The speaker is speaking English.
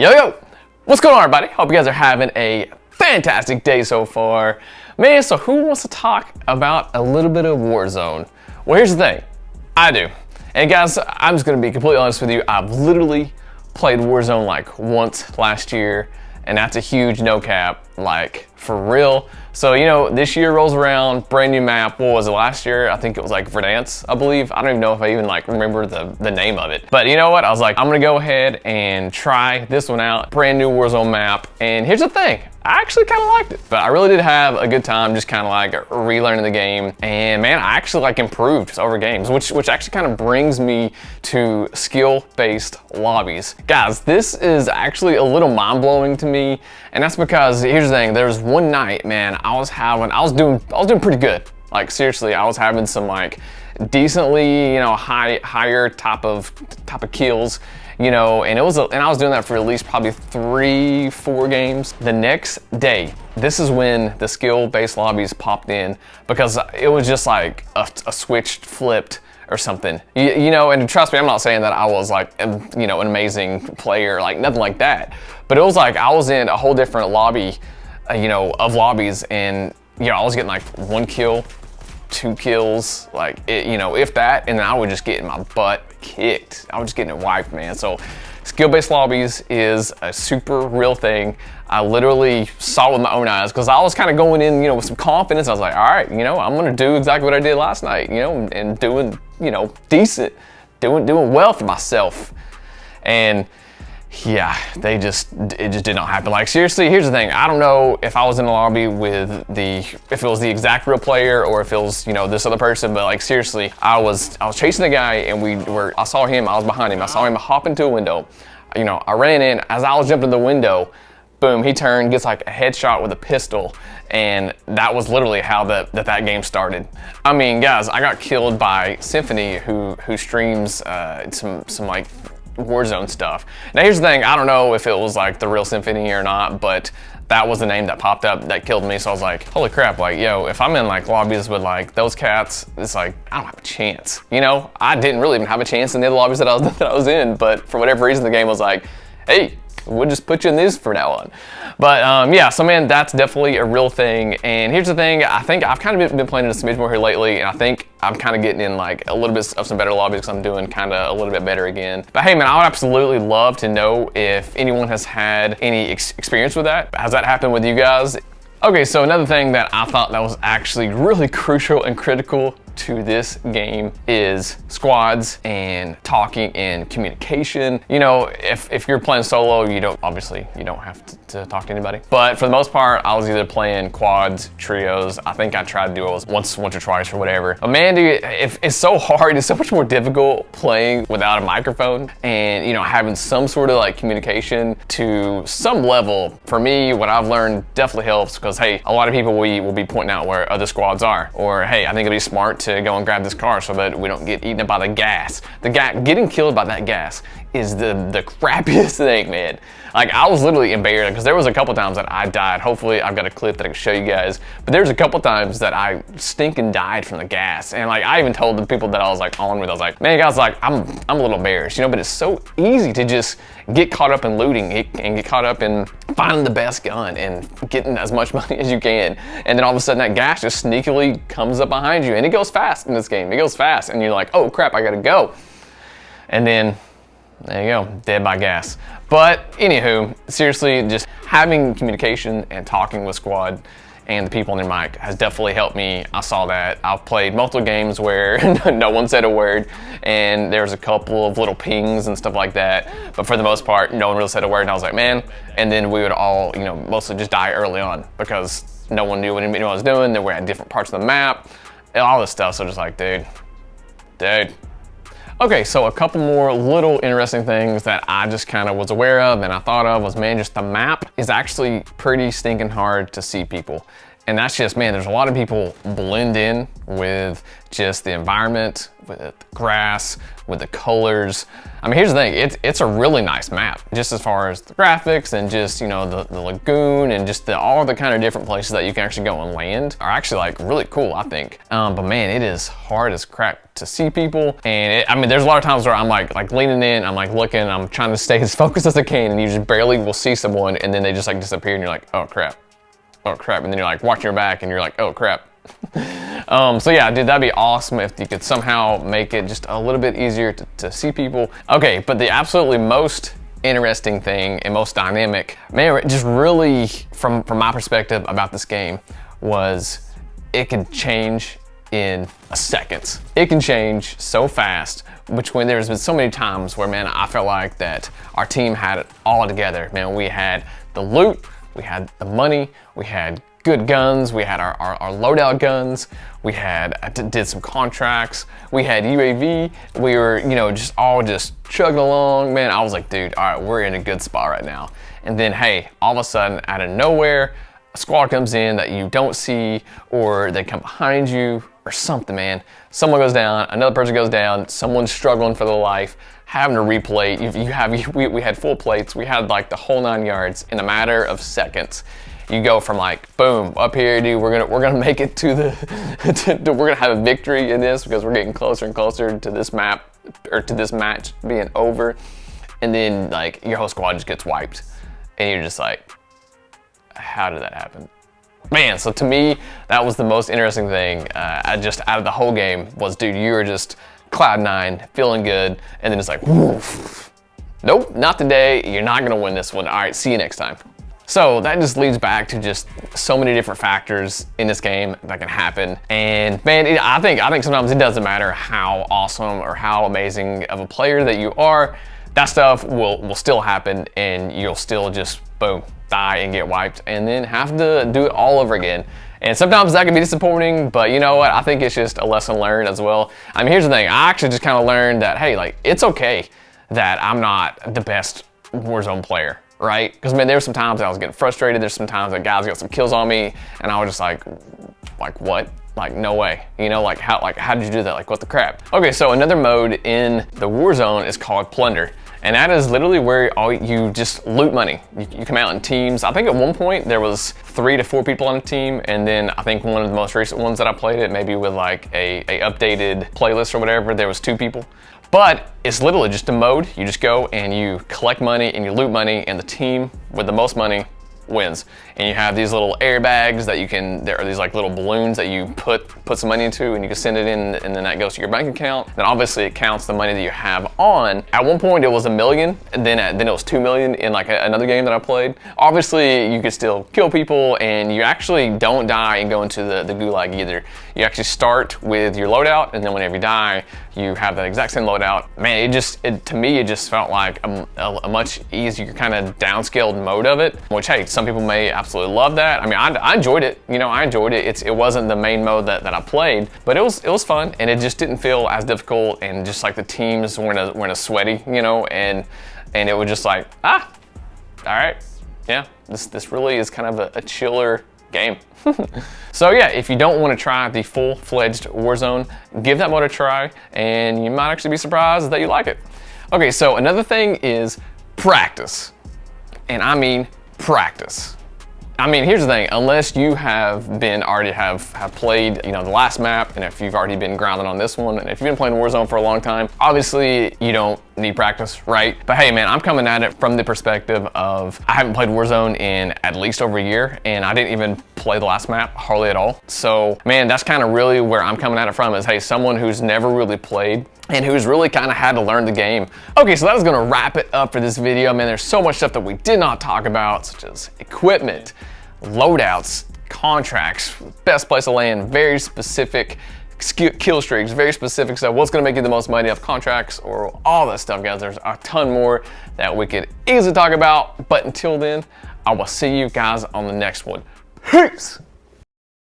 Yo, what's going on, everybody? Hope you guys are having a fantastic day so far. Man, so who wants to talk about a little bit of Warzone? Well, here's the thing, I do. And guys, I'm just gonna be completely honest with you. I've literally played Warzone like once last year, and that's a huge no cap, like for real. So, you know, this year rolls around, brand new map. What was it last year? I think it was like Verdansk, I believe. I don't even know if I even like remember the name of it. But you know what? I was like, I'm gonna go ahead and try this one out. Brand new Warzone map. And here's the thing, I actually kind of liked it. But I really did have a good time just kind of like relearning the game. And man, I actually like improved over games, which actually kind of brings me to skill-based lobbies. Guys, this is actually a little mind-blowing to me. And that's because, here's the thing, there was one night, man, I was doing pretty good. Like seriously, I was having some like decently, you know, higher top of kills, you know, and I was doing that for at least probably 3-4 games. The next day, this is when the skill-based lobbies popped in, because it was just like a switch flipped or something, you know, and trust me, I'm not saying that I was like, you know, an amazing player, like nothing like that, but it was like I was in a whole different lobby, you know, of lobbies, and you know, I was getting like 1 kill, 2 kills, like it, you know, if that, and then I would just get my butt kicked. I was just getting it wiped, man. So skill-based lobbies is a super real thing. I literally saw with my own eyes, because I was kind of going in, you know, with some confidence. I was like, all right, you know, I'm gonna do exactly what I did last night, you know, and doing, you know, decent, doing well for myself. And yeah, it just did not happen. Like seriously, here's the thing, I don't know if I was in the lobby with if it was the exact real player or if it was, you know, this other person, but like seriously, I was chasing the guy, and I saw him, I was behind him, I saw him hop into a window. You know, I ran in, as I was jumping the window, boom, he turned, gets like a headshot with a pistol, and that was literally how that game started. I mean, guys, I got killed by Symfunny, who streams some like Warzone stuff. Now here's the thing, I don't know if it was like the real Symfunny or not, but that was the name that popped up that killed me. So I was like, holy crap, like, yo, if I'm in like lobbies with like those cats, it's like, I don't have a chance. You know, I didn't really even have a chance in the other lobbies that I was in, but for whatever reason, the game was like, hey, we'll just put you in this from now on. But yeah, so man, that's definitely a real thing. And here's the thing, I think I've kind of been playing a smidge more here lately, and I think I'm kind of getting in like a little bit of some better lobbies, because I'm doing kind of a little bit better again. But hey man, I would absolutely love to know if anyone has had any experience with that. Has that happened with you guys? Okay, so another thing that I thought that was actually really crucial and critical to this game is squads and talking and communication. You know, if you're playing solo, you don't have to talk to anybody. But for the most part, I was either playing quads, trios. I think I tried duos once or twice or whatever. But man, dude, it's so hard. It's so much more difficult playing without a microphone, and you know, having some sort of like communication to some level. For me, what I've learned definitely helps, because hey, a lot of people will be pointing out where other squads are, or hey, I think it'd be smart to go and grab this car so that we don't get eaten up by the gas. Getting killed by that gas is the crappiest thing, man. Like I was literally embarrassed, because there was a couple times that I died. Hopefully I've got a clip that I can show you guys, but there's a couple times that I stinking died from the gas. And like I even told the people that I was like on with, I was like, man guys, like I'm a little embarrassed, you know, but it's so easy to just get caught up in looting and get caught up in finding the best gun and getting as much money as you can. And then all of a sudden that gas just sneakily comes up behind you, and it goes fast in this game. It goes fast, and you're like, oh crap, I gotta go. And then there you go, dead by gas. But anywho, seriously, just having communication and talking with squad and the people on their mic has definitely helped me. I saw that. I've played multiple games where no one said a word, and there's a couple of little pings and stuff like that. But for the most part, no one really said a word, and I was like, man. And then we would all, you know, mostly just die early on, because no one knew what anyone was doing. They were at different parts of the map, and all this stuff. So just like, dude. Okay, so a couple more little interesting things that I just kind of was aware of and I thought of was, man, just the map is actually pretty stinking hard to see people. And that's just, man, there's a lot of people blend in with just the environment, with the grass, with the colors. I mean, here's the thing, it's a really nice map, just as far as the graphics and just, you know, the lagoon and just all the kind of different places that you can actually go and land are actually like really cool, I think. But man, it is hard as crap to see people. And I mean, there's a lot of times where I'm like leaning in, I'm like looking, I'm trying to stay as focused as I can, and you just barely will see someone, and then they just like disappear, and you're like, oh crap, and then you're like watching your back, and you're like, oh crap. So yeah, dude, that'd be awesome if you could somehow make it just a little bit easier to see people. Okay, but the absolutely most interesting thing and most dynamic, man, just really from my perspective about this game was it could change in a second. It can change so fast, between there's been so many times where, man, I felt like that our team had it all together. Man, we had the loot, we had the money, we had good guns, we had our loadout guns, we had did some contracts, we had UAV, we were, you know, just all just chugging along. Man, I was like, dude, all right, we're in a good spot right now. And then, hey, all of a sudden, out of nowhere, a squad comes in that you don't see, or they come behind you, or something, man. Someone goes down, another person goes down, someone's struggling for their life, having to replate. We had full plates, we had like the whole 9 yards in a matter of seconds. You go from like, boom, up here, dude, we're gonna make it to the, we're gonna have a victory in this because we're getting closer and closer to this map, or to this match being over. And then like your whole squad just gets wiped. And you're just like, how did that happen? Man, so to me, that was the most interesting thing just out of the whole game was, dude, you were just Cloud9, feeling good, and then it's like, woof. Nope, not today, you're not gonna win this one. All right, see you next time. So that just leads back to just so many different factors in this game that can happen. And man, I think sometimes it doesn't matter how awesome or how amazing of a player that you are, that stuff will still happen, and you'll still just, boom, die and get wiped, and then have to do it all over again. And sometimes that can be disappointing, but you know what? I think it's just a lesson learned as well. I mean, here's the thing. I actually just kind of learned that, hey, like, it's okay that I'm not the best Warzone player, right? Because, man, there's some times that I was getting frustrated. There's some times that guys got some kills on me, and I was just like what? Like, no way. You know, like how did you do that? Like, what the crap? Okay, so another mode in the Warzone is called Plunder. And that is literally where you just loot money. You come out in teams. I think at one point there was 3 to 4 people on a team, and then I think one of the most recent ones that I played it, maybe with like a updated playlist or whatever, there was 2 people. But it's literally just a mode. You just go and you collect money and you loot money, and the team with the most money wins. And you have these little airbags that you can, there are these like little balloons that you put some money into, and you can send it in, and then that goes to your bank account. Then obviously it counts the money that you have on. At one point it was $1 million, and then it was $2 million in like another game that I played. Obviously you could still kill people, and you actually don't die and go into the gulag either. You actually start with your loadout, and then whenever you die, you have that exact same loadout. Man, to me, it just felt like a much easier kind of downscaled mode of it, which, hey, some people may absolutely love that. I mean, I enjoyed it. You know, I enjoyed it. It wasn't the main mode that I played, but it was fun, and it just didn't feel as difficult, and just like the teams weren't as sweaty, you know, and it was just like, all right, yeah, this really is kind of a chiller game. So yeah, if you don't want to try the full-fledged Warzone, give that mode a try, and you might actually be surprised that you like it. Okay, so another thing is practice. And I mean practice. I mean, here's the thing, unless you already have played, you know, the last map, and if you've already been grounded on this one, and if you've been playing Warzone for a long time, obviously you don't need practice, right? But hey, man, I'm coming at it from the perspective of, I haven't played Warzone in at least over a year, and I didn't even play the last map hardly at all. So, man, that's kind of really where I'm coming at it from, is, hey, someone who's never really played, and who's really kind of had to learn the game. Okay, so that is gonna wrap it up for this video. Man, there's so much stuff that we did not talk about, such as equipment, loadouts, contracts, best place to land, very specific kill streaks, very specific stuff, what's gonna make you the most money off contracts, or all that stuff, guys. There's a ton more that we could easily talk about, but until then, I will see you guys on the next one. Peace!